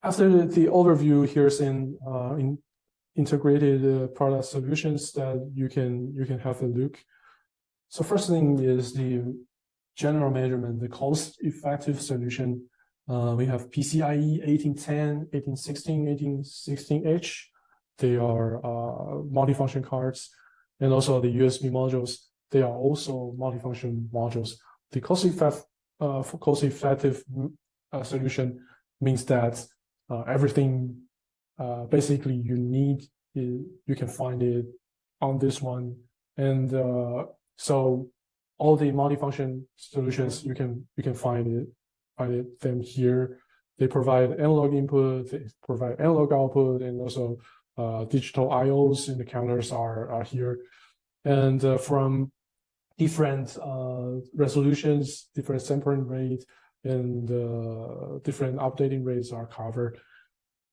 After the overview, here's in integrated product solutions that you can have a look. So first thing is the general measurement, the cost-effective solution. We have PCIe 1810, 1816, 1816H. They are multifunction cards, and also the USB modules. They are also multifunction modules. The cost-effective solution means that everything basically you need, you can find it on this one, and so all the multifunction solutions you can find them here. They provide analog input, they provide analog output, and also digital IOs in the counters are here, and from different resolutions, different sampling rate, and different updating rates are covered.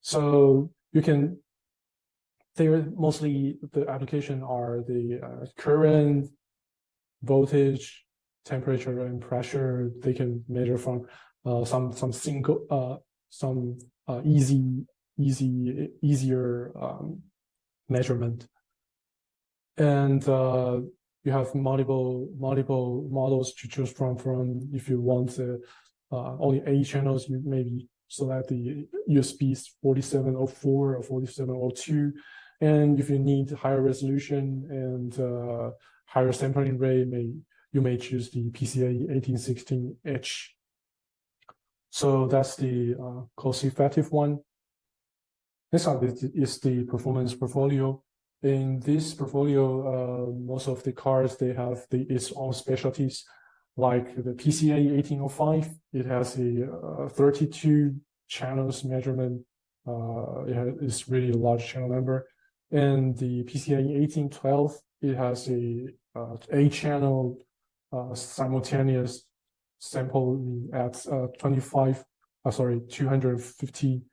So you can, they're mostly, the application are the current, voltage, temperature, and pressure. They can measure from some easier measurement. And you have multiple models to choose from if you want only 8 channels, you maybe select the USB 4704 or 4702. And if you need higher resolution and higher sampling rate, you may choose the PCIe 1816H. So that's the cost-effective one. Next up is the performance portfolio. In this portfolio, most of the cards, they have its own specialties. Like the PCIe 1805, it has a 32 channels measurement. It's really a large channel number. And the PCIe 1812, it has a 8-channel simultaneous sampling at 250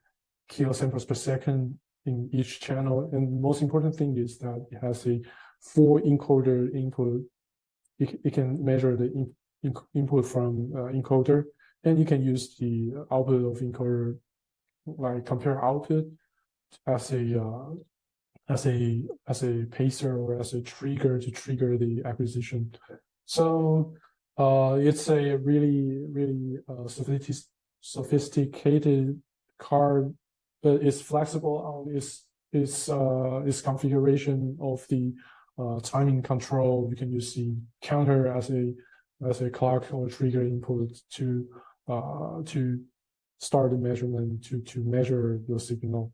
kilosamples per second in each channel. And most important thing is that it has a 4 encoder input. It can measure the input from encoder, and you can use the output of encoder, like compare output as a pacer or as a trigger to trigger the acquisition. So it's a really sophisticated card, but it's flexible on its configuration of the timing control. You can use the counter as a clock or trigger input to start the measurement, to measure your signal.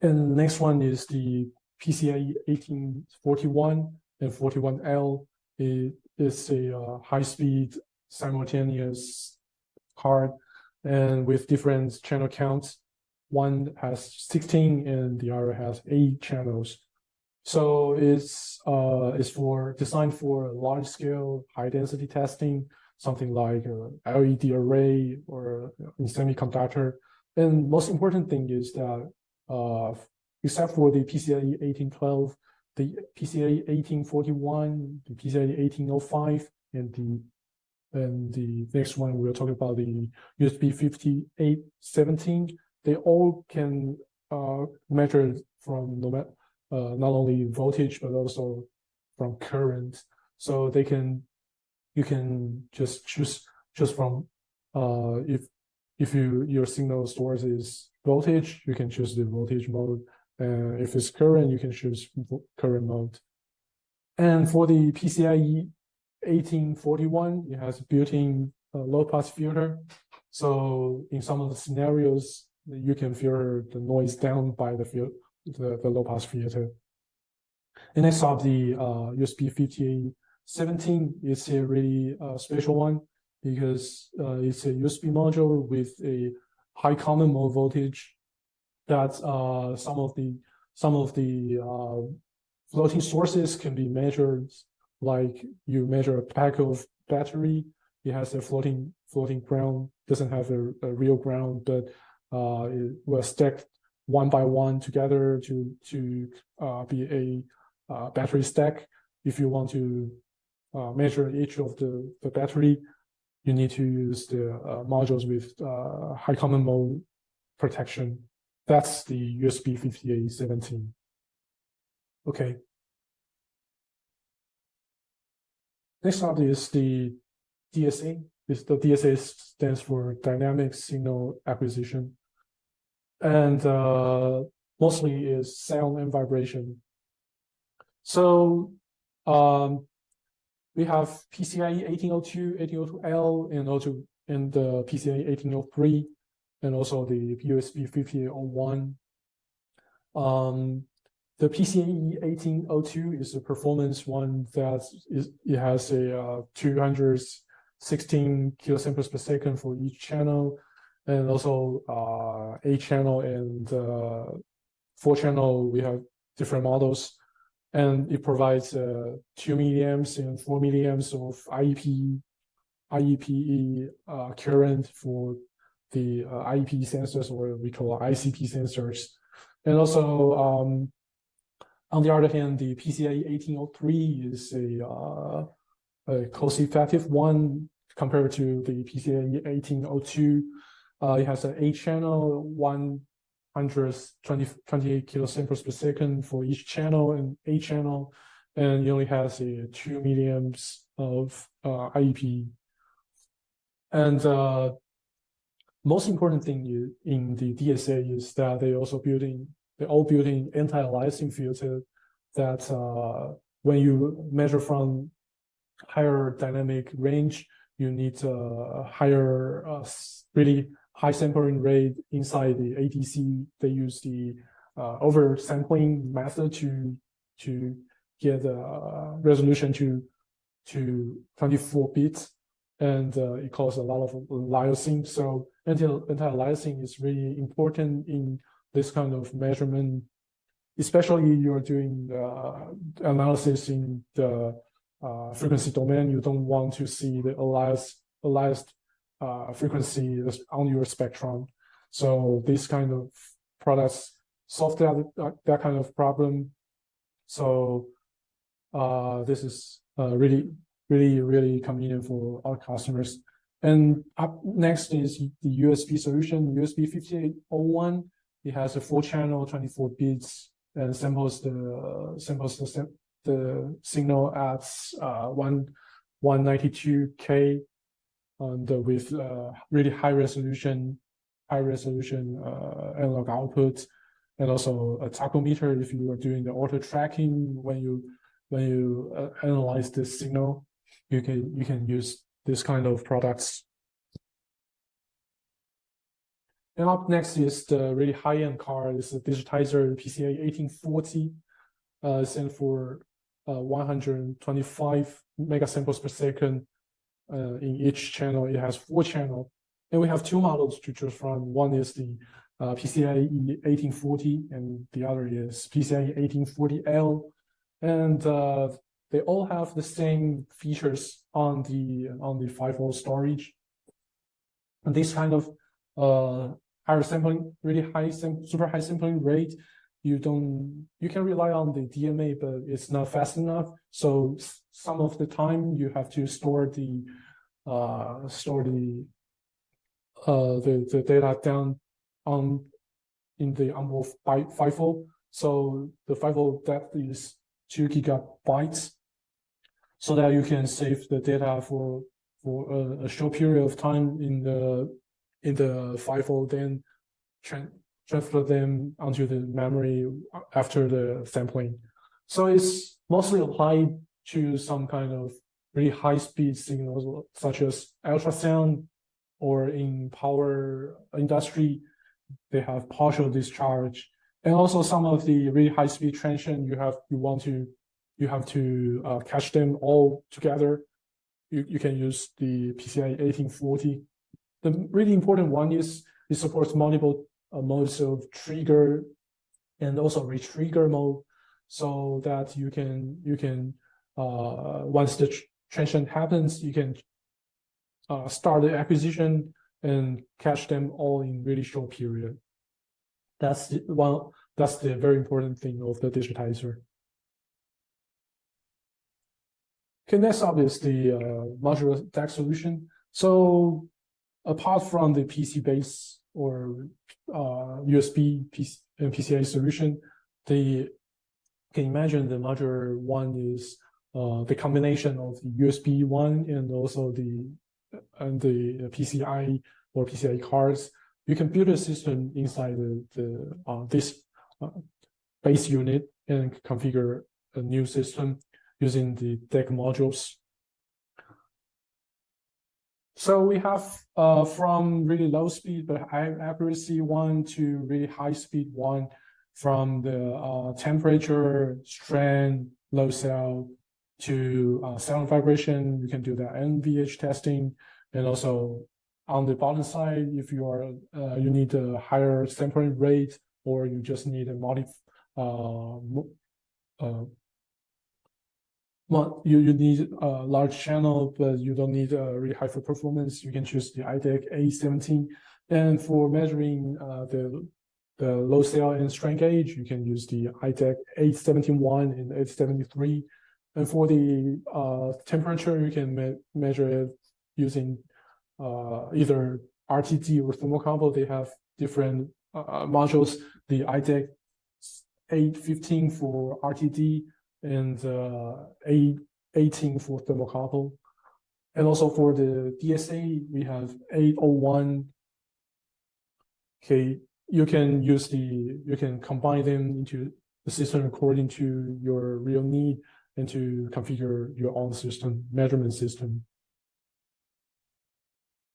And the next one is the PCIe 1841 and 41L. It's a high-speed simultaneous card, and with different channel counts. One has 16 and the other has 8 channels. So it's designed for large-scale, high-density testing, something like LED array or in semiconductor. And most important thing is that except for the PCIe 1812, the PCIe 1841, the PCIe 1805, and the next one we'll talk about, the USB 5817, they all can measure from not only voltage but also from current. So you can just choose from if your signal source is voltage, you can choose the voltage mode. If it's current, you can choose current mode. And for the PCIe 1841, it has built-in low-pass filter. So in some of the scenarios, you can filter the noise down by the low-pass filter. And next up, the USB 5817 is a really special one because it's a USB module with a high common mode voltage that some of the floating sources can be measured. Like you measure a pack of battery, it has a floating ground, doesn't have a real ground, but it will stack one by one together to be a battery stack. If you want to measure each of the battery, you need to use the modules with high common mode protection. That's the USB 5817. Okay. Next up is the DSA. The DSA stands for Dynamic Signal Acquisition, and mostly is sound and vibration. So we have PCIe 1802, 1802L, and the PCIe 1803, and also the USB 5801. The PCIe 1802 is a performance one it has a 216 kilosamples per second for each channel, and also 8-channel and 4-channel. We have different models, and it provides 2 milliamps and 4 milliamps of IEPE current for the IEPE sensors, or we call ICP sensors, and also on the other hand, the PCIe 1803 is a cost-effective one compared to the PCIe 1802. It has an 8-channel, 128 kilosamples per second for each channel, and 8-channel, and it only has a 2 milliamps of IEP. And most important thing in the DSA is that they're all building anti-aliasing filter that when you measure from higher dynamic range, you need a higher, really high sampling rate inside the ADC. They use the oversampling method to get the resolution to 24 bits, and it causes a lot of aliasing. So anti-aliasing is really important in this kind of measurement, especially you're doing analysis in the frequency domain. You don't want to see the aliased frequency on your spectrum. So this kind of products solve that kind of problem. So this is really convenient for our customers. And up next is the USB solution, USB 5801. It has a 4-channel, 24 bits, and samples the signal at 192K, and with really high resolution analog output, and also a tachometer if you are doing the auto tracking. When you analyze this signal, you can use this kind of products. And up next is the really high-end card. It's a Digitizer PCIe 1840. Stands for 125 megasamples per second in each channel. It has 4-channel, and we have 2 models to choose from. One is the PCIe 1840, and the other is PCIe 1840L, and they all have the same features on the 5-volt storage. And this kind of higher sampling, super high sampling rate, you can rely on the DMA, but it's not fast enough. So some of the time you have to store the data down in the envelope 5-volt. So the 5-volt depth is 2 gigabytes, so that you can save the data for a short period of time in the 5-volt, then transfer them onto the memory after the sampling. So it's mostly applied to some kind of really high-speed signals, such as ultrasound, or in power industry, they have partial discharge, and also some of the really high-speed transient. You have to catch them all together. You can use the PCIe 1840. The really important one is it supports multiple modes of trigger and also retrigger mode, so that you can once the transient happens, you can start the acquisition and catch them all in really short period. That's the very important thing of the digitizer. Okay, next up is the modular DAQ solution. So apart from the PC-based or USB and PCIe solution, they can imagine the modular one is the combination of the USB one and also the PCI or PCI cards. You can build a system inside this base unit and configure a new system using the DAQ modules. So we have from really low speed but high accuracy one to really high speed one, from the temperature, strain, load cell to sound vibration. You can do the NVH testing, and also on the bottom side, if you are you need a higher sampling rate, or you just need a you need a large channel, but you don't need a really high performance, you can choose the iDAQ A17. And for measuring the load cell and strain gauge, you can use the iDAQ A71 and A73. And for the temperature, you can measure it using either RTD or thermocouple. They have different modules. The iDAQ A15 for RTD and A18 for thermocouple. And also for the DSA, we have 801. Okay, you can combine them into the system according to your real need and to configure your own system, measurement system.